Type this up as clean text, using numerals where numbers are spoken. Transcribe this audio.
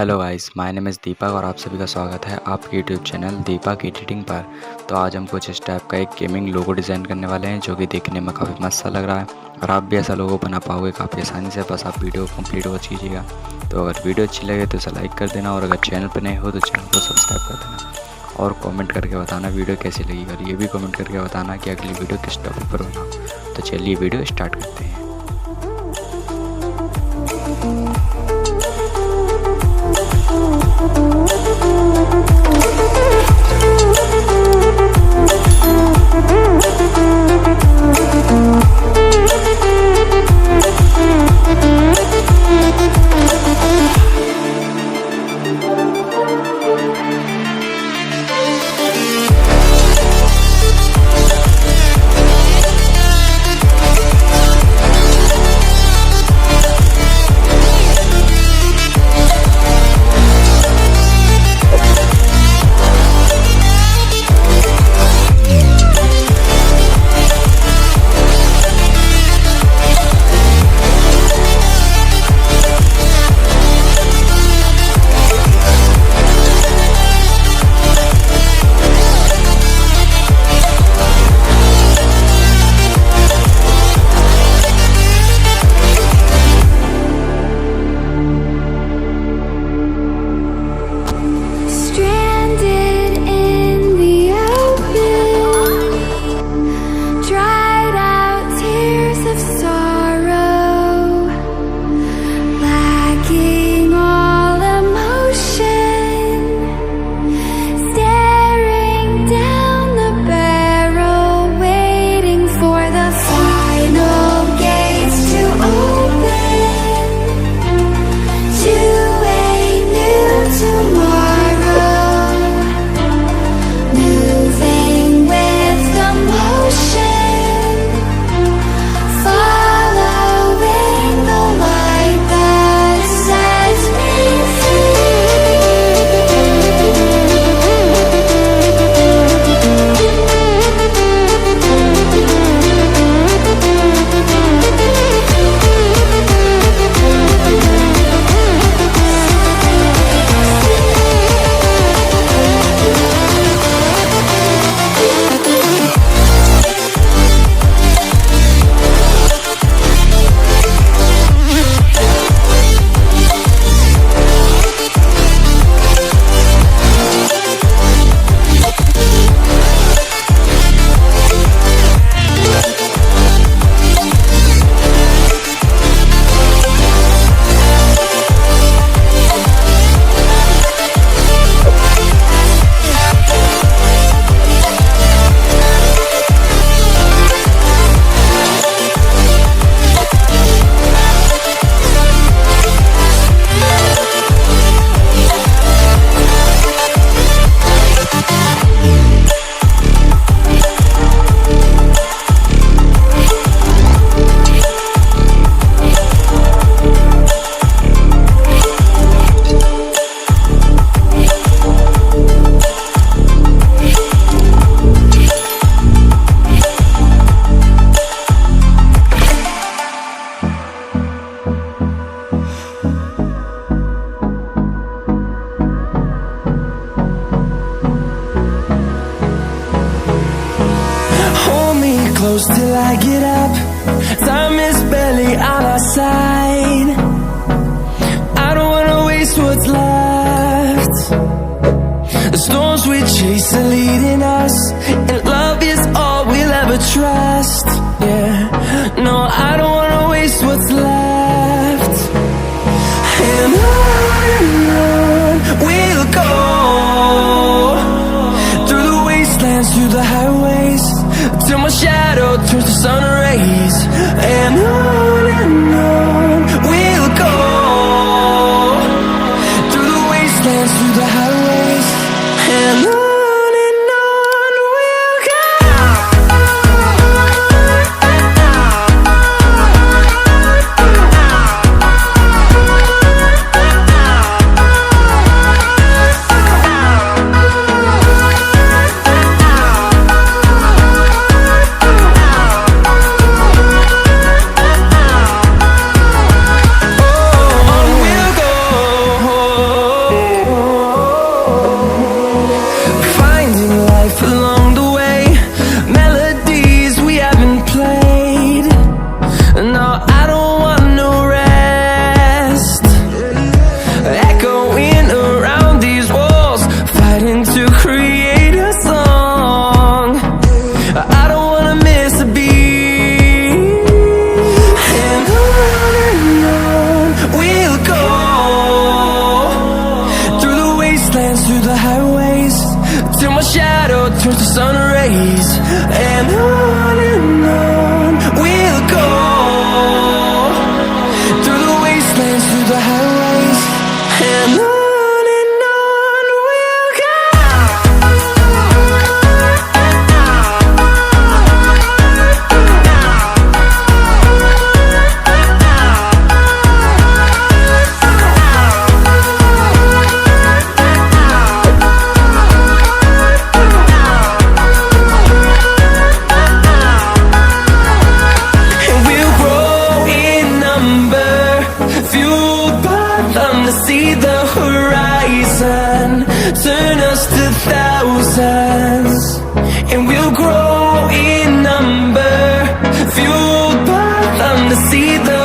Hello guys, my name is Deepak और आप सभी का स्वागत है आपके यूट्यूब चैनल दीपक एडिटिंग पर। तो आज हम कुछ इस टाइप का एक गेमिंग लोगो डिज़ाइन करने वाले हैं जो कि देखने में काफ़ी मस्त सा लग रहा है और आप भी ऐसा लोगो बना पाओगे काफ़ी आसानी से। बस आप वीडियो कंप्लीट वॉच कीजिएगा। तो अगर वीडियो अच्छी लगे तो इसे लाइक कर देना और अगर चैनल पर नए हो तो चैनल को सब्सक्राइब कर देना और कॉमेंट करके बताना वीडियो कैसी लगी और ये भी कॉमेंट करके बताना कि अगली वीडियो किस टॉपिक पर बना। तो चलिए वीडियो स्टार्ट करते हैं। Close till I get up. Time is barely on our side. I don't wanna waste what's left. The storms we chase are leading us, and love is all we'll ever trust. Yeah, no, I don't wanna waste what's left. And on we'll go, through the wastelands, through the highways, till my shadow turns to sun rays. And on we'll go, through the wastelands, through the highways. And on shadow turns to sun rays, and on we'll go, through the wastelands, through the highways, and on we'll go. See the horizon turn us to thousands, and we'll grow in number, fueled by them to see the